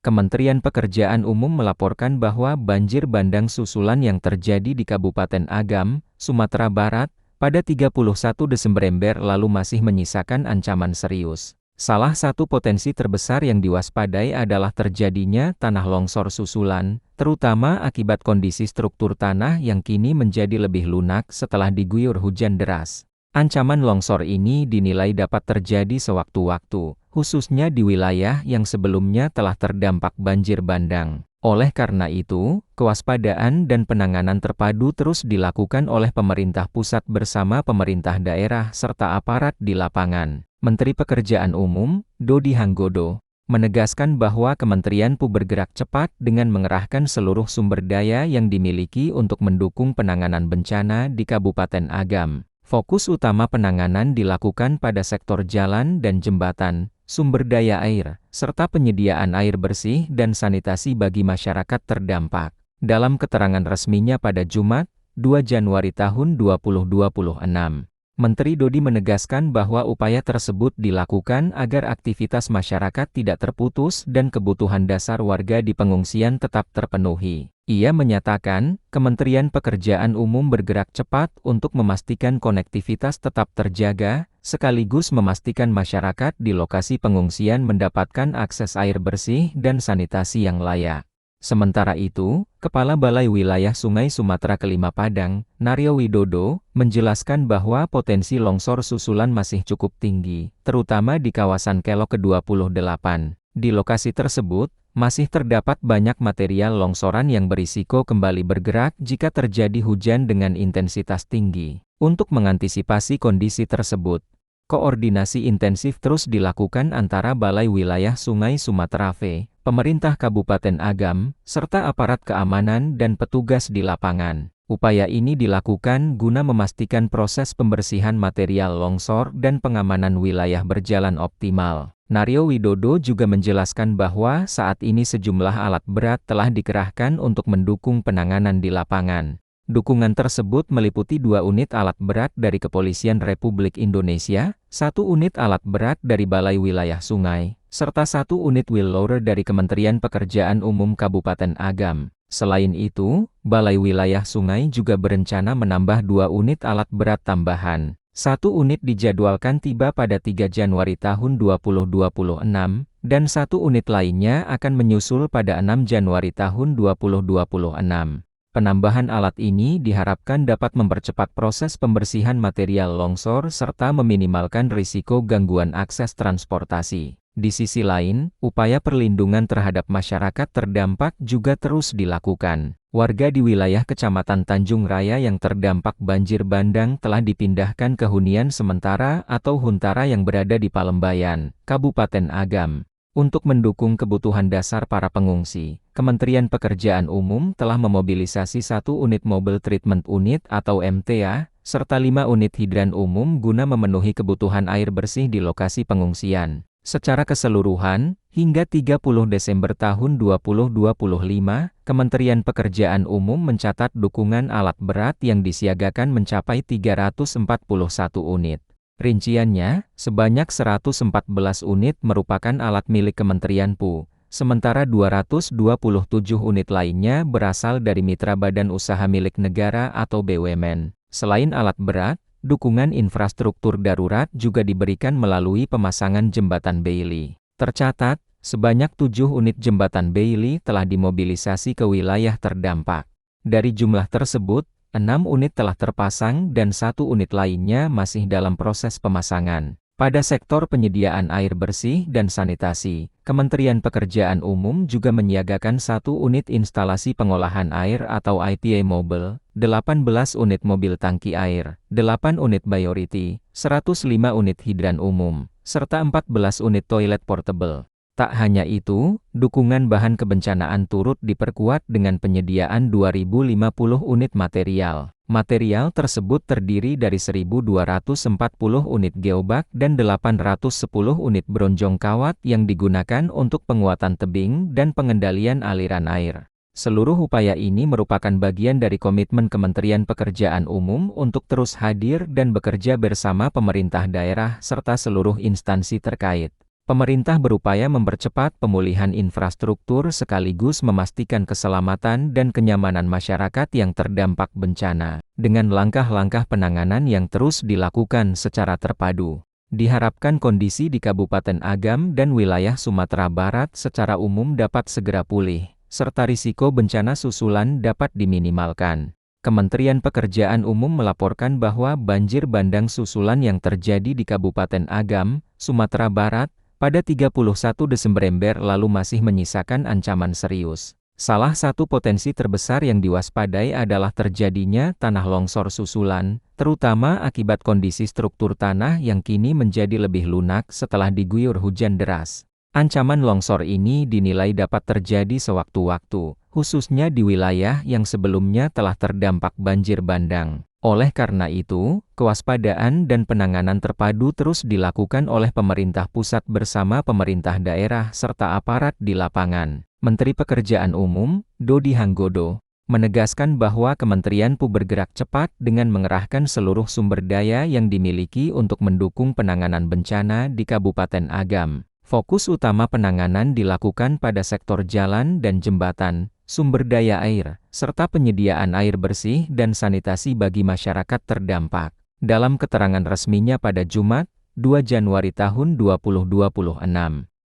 Kementerian Pekerjaan Umum melaporkan bahwa banjir bandang susulan yang terjadi di Kabupaten Agam, Sumatera Barat, pada 31 Desember lalu masih menyisakan ancaman serius. Salah satu potensi terbesar yang diwaspadai adalah terjadinya tanah longsor susulan, terutama akibat kondisi struktur tanah yang kini menjadi lebih lunak setelah diguyur hujan deras. Ancaman longsor ini dinilai dapat terjadi sewaktu-waktu, khususnya di wilayah yang sebelumnya telah terdampak banjir bandang. Oleh karena itu, kewaspadaan dan penanganan terpadu terus dilakukan oleh pemerintah pusat bersama pemerintah daerah serta aparat di lapangan. Menteri Pekerjaan Umum, Dodi Hanggodo, menegaskan bahwa Kementerian PU bergerak cepat dengan mengerahkan seluruh sumber daya yang dimiliki untuk mendukung penanganan bencana di Kabupaten Agam. Fokus utama penanganan dilakukan pada sektor jalan dan jembatan, sumber daya air, serta penyediaan air bersih dan sanitasi bagi masyarakat terdampak. Dalam keterangan resminya pada Jumat, 2 Januari tahun 2026, Menteri Dodi menegaskan bahwa upaya tersebut dilakukan agar aktivitas masyarakat tidak terputus dan kebutuhan dasar warga di pengungsian tetap terpenuhi. Ia menyatakan, Kementerian Pekerjaan Umum bergerak cepat untuk memastikan konektivitas tetap terjaga, sekaligus memastikan masyarakat di lokasi pengungsian mendapatkan akses air bersih dan sanitasi yang layak. Sementara itu, Kepala Balai Wilayah Sungai Sumatera Kelima Padang, Naryo Widodo, menjelaskan bahwa potensi longsor susulan masih cukup tinggi, terutama di kawasan Kelok ke-28. Di lokasi tersebut, masih terdapat banyak material longsoran yang berisiko kembali bergerak jika terjadi hujan dengan intensitas tinggi. Untuk mengantisipasi kondisi tersebut, koordinasi intensif terus dilakukan antara Balai Wilayah Sungai Sumatera V, pemerintah Kabupaten Agam, serta aparat keamanan dan petugas di lapangan. Upaya ini dilakukan guna memastikan proses pembersihan material longsor dan pengamanan wilayah berjalan optimal. Naryo Widodo juga menjelaskan bahwa saat ini sejumlah alat berat telah dikerahkan untuk mendukung penanganan di lapangan. Dukungan tersebut meliputi 2 unit alat berat dari Kepolisian Republik Indonesia, 1 unit alat berat dari Balai Wilayah Sungai, serta 1 unit wheel loader dari Kementerian Pekerjaan Umum Kabupaten Agam. Selain itu, Balai Wilayah Sungai juga berencana menambah 2 unit alat berat tambahan. 1 unit dijadwalkan tiba pada 3 Januari tahun 2026, dan 1 unit lainnya akan menyusul pada 6 Januari tahun 2026. Penambahan alat ini diharapkan dapat mempercepat proses pembersihan material longsor serta meminimalkan risiko gangguan akses transportasi. Di sisi lain, upaya perlindungan terhadap masyarakat terdampak juga terus dilakukan. Warga di wilayah Kecamatan Tanjung Raya yang terdampak banjir bandang telah dipindahkan ke hunian sementara atau huntara yang berada di Palembayan, Kabupaten Agam. Untuk mendukung kebutuhan dasar para pengungsi, Kementerian Pekerjaan Umum telah memobilisasi 1 unit Mobile Treatment Unit atau MTA, serta 5 unit hidran umum guna memenuhi kebutuhan air bersih di lokasi pengungsian. Secara keseluruhan, hingga 30 Desember tahun 2025, Kementerian Pekerjaan Umum mencatat dukungan alat berat yang disiagakan mencapai 341 unit. Rinciannya, sebanyak 114 unit merupakan alat milik Kementerian PU, sementara 227 unit lainnya berasal dari mitra badan usaha milik negara atau BUMN. Selain alat berat, dukungan infrastruktur darurat juga diberikan melalui pemasangan jembatan Bailey. Tercatat, sebanyak 7 unit jembatan Bailey telah dimobilisasi ke wilayah terdampak. Dari jumlah tersebut, 6 unit telah terpasang dan 1 unit lainnya masih dalam proses pemasangan. Pada sektor penyediaan air bersih dan sanitasi, Kementerian Pekerjaan Umum juga menyiagakan 1 unit instalasi pengolahan air atau IPA Mobile, 18 unit mobil tangki air, 8 unit Bioriti, 105 unit hidran umum, serta 14 unit toilet portable. Tak hanya itu, dukungan bahan kebencanaan turut diperkuat dengan penyediaan 2050 unit material. Material tersebut terdiri dari 1.240 unit geobak dan 810 unit bronjong kawat yang digunakan untuk penguatan tebing dan pengendalian aliran air. Seluruh upaya ini merupakan bagian dari komitmen Kementerian Pekerjaan Umum untuk terus hadir dan bekerja bersama pemerintah daerah serta seluruh instansi terkait. Pemerintah berupaya mempercepat pemulihan infrastruktur sekaligus memastikan keselamatan dan kenyamanan masyarakat yang terdampak bencana. Dengan langkah-langkah penanganan yang terus dilakukan secara terpadu, diharapkan kondisi di Kabupaten Agam dan wilayah Sumatera Barat secara umum dapat segera pulih, serta risiko bencana susulan dapat diminimalkan. Kementerian Pekerjaan Umum melaporkan bahwa banjir bandang susulan yang terjadi di Kabupaten Agam, Sumatera Barat, pada 31 Desember lalu masih menyisakan ancaman serius. Salah satu potensi terbesar yang diwaspadai adalah terjadinya tanah longsor susulan, terutama akibat kondisi struktur tanah yang kini menjadi lebih lunak setelah diguyur hujan deras. Ancaman longsor ini dinilai dapat terjadi sewaktu-waktu, khususnya di wilayah yang sebelumnya telah terdampak banjir bandang. Oleh karena itu, kewaspadaan dan penanganan terpadu terus dilakukan oleh pemerintah pusat bersama pemerintah daerah serta aparat di lapangan. Menteri Pekerjaan Umum, Dodi Hanggodo, menegaskan bahwa Kementerian PU bergerak cepat dengan mengerahkan seluruh sumber daya yang dimiliki untuk mendukung penanganan bencana di Kabupaten Agam. Fokus utama penanganan dilakukan pada sektor jalan dan jembatan, sumber daya air, serta penyediaan air bersih dan sanitasi bagi masyarakat terdampak. Dalam keterangan resminya pada Jumat, 2 Januari tahun 2026,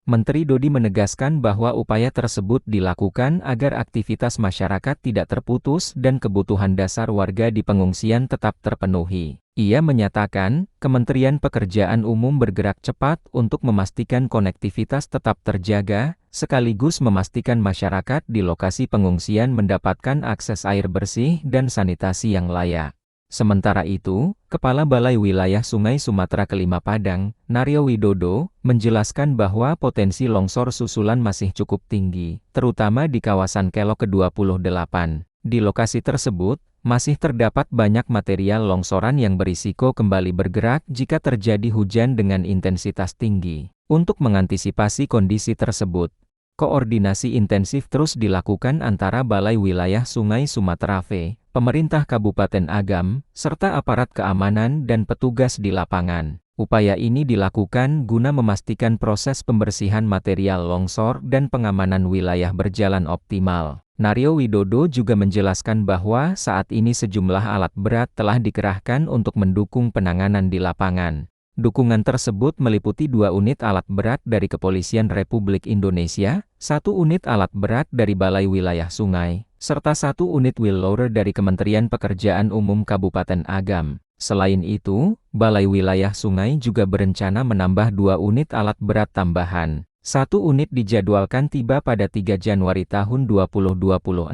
Menteri Dodi menegaskan bahwa upaya tersebut dilakukan agar aktivitas masyarakat tidak terputus dan kebutuhan dasar warga di pengungsian tetap terpenuhi. Ia menyatakan, Kementerian Pekerjaan Umum bergerak cepat untuk memastikan konektivitas tetap terjaga, sekaligus memastikan masyarakat di lokasi pengungsian mendapatkan akses air bersih dan sanitasi yang layak. Sementara itu, Kepala Balai Wilayah Sungai Sumatera Kelima Padang, Naryo Widodo, menjelaskan bahwa potensi longsor susulan masih cukup tinggi, terutama di kawasan Kelok ke-28. Di lokasi tersebut, masih terdapat banyak material longsoran yang berisiko kembali bergerak jika terjadi hujan dengan intensitas tinggi. Untuk mengantisipasi kondisi tersebut, koordinasi intensif terus dilakukan antara Balai Wilayah Sungai Sumatera V, pemerintah Kabupaten Agam, serta aparat keamanan dan petugas di lapangan. Upaya ini dilakukan guna memastikan proses pembersihan material longsor dan pengamanan wilayah berjalan optimal. Naryo Widodo juga menjelaskan bahwa saat ini sejumlah alat berat telah dikerahkan untuk mendukung penanganan di lapangan. Dukungan tersebut meliputi 2 unit alat berat dari Kepolisian Republik Indonesia, 1 unit alat berat dari Balai Wilayah Sungai, serta 1 unit wheel loader dari Kementerian Pekerjaan Umum Kabupaten Agam. Selain itu, Balai Wilayah Sungai juga berencana menambah 2 unit alat berat tambahan. 1 unit dijadwalkan tiba pada 3 Januari tahun 2026,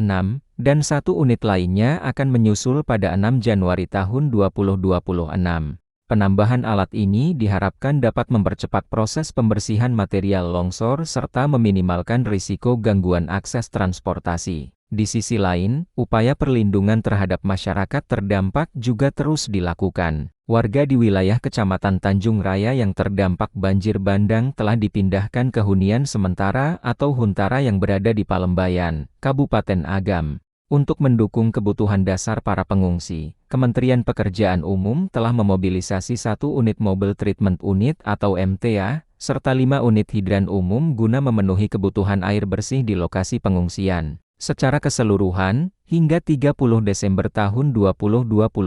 dan 1 unit lainnya akan menyusul pada 6 Januari tahun 2026. Penambahan alat ini diharapkan dapat mempercepat proses pembersihan material longsor serta meminimalkan risiko gangguan akses transportasi. Di sisi lain, upaya perlindungan terhadap masyarakat terdampak juga terus dilakukan. Warga di wilayah Kecamatan Tanjung Raya yang terdampak banjir bandang telah dipindahkan ke hunian sementara atau huntara yang berada di Palembayan, Kabupaten Agam. Untuk mendukung kebutuhan dasar para pengungsi, Kementerian Pekerjaan Umum telah memobilisasi 1 unit Mobile Treatment Unit atau MTA, serta 5 unit hidran umum guna memenuhi kebutuhan air bersih di lokasi pengungsian. Secara keseluruhan, hingga 30 Desember tahun 2025,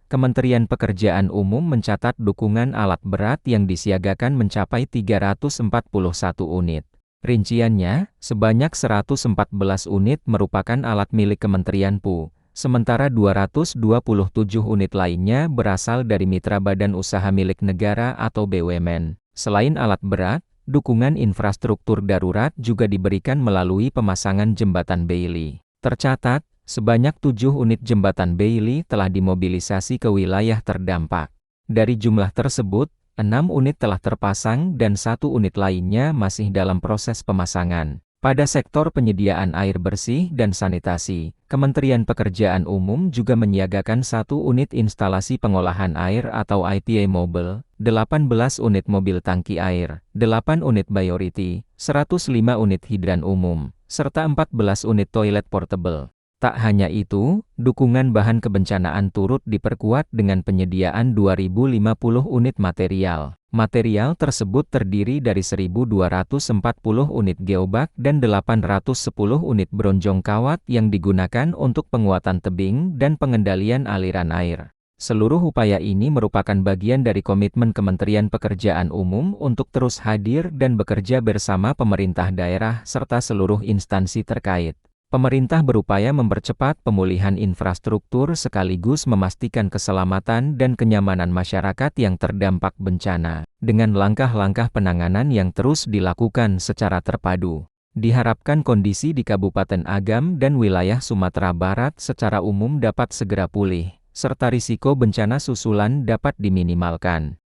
Kementerian Pekerjaan Umum mencatat dukungan alat berat yang disiagakan mencapai 341 unit. Rinciannya, sebanyak 114 unit merupakan alat milik Kementerian PU, sementara 227 unit lainnya berasal dari mitra badan usaha milik negara atau BUMN. Selain alat berat, dukungan infrastruktur darurat juga diberikan melalui pemasangan jembatan Bailey. Tercatat, sebanyak 7 unit jembatan Bailey telah dimobilisasi ke wilayah terdampak. Dari jumlah tersebut, 6 unit telah terpasang dan 1 unit lainnya masih dalam proses pemasangan. Pada sektor penyediaan air bersih dan sanitasi, Kementerian Pekerjaan Umum juga menyiagakan 1 unit instalasi pengolahan air atau IPA Mobile, 18 unit mobil tangki air, 8 unit Bioriti, 105 unit hidran umum, serta 14 unit toilet portable. Tak hanya itu, dukungan bahan kebencanaan turut diperkuat dengan penyediaan 2.050 unit material. Material tersebut terdiri dari 1.240 unit geobak dan 810 unit bronjong kawat yang digunakan untuk penguatan tebing dan pengendalian aliran air. Seluruh upaya ini merupakan bagian dari komitmen Kementerian Pekerjaan Umum untuk terus hadir dan bekerja bersama pemerintah daerah serta seluruh instansi terkait. Pemerintah berupaya mempercepat pemulihan infrastruktur sekaligus memastikan keselamatan dan kenyamanan masyarakat yang terdampak bencana. Dengan langkah-langkah penanganan yang terus dilakukan secara terpadu, diharapkan kondisi di Kabupaten Agam dan wilayah Sumatera Barat secara umum dapat segera pulih, serta risiko bencana susulan dapat diminimalkan.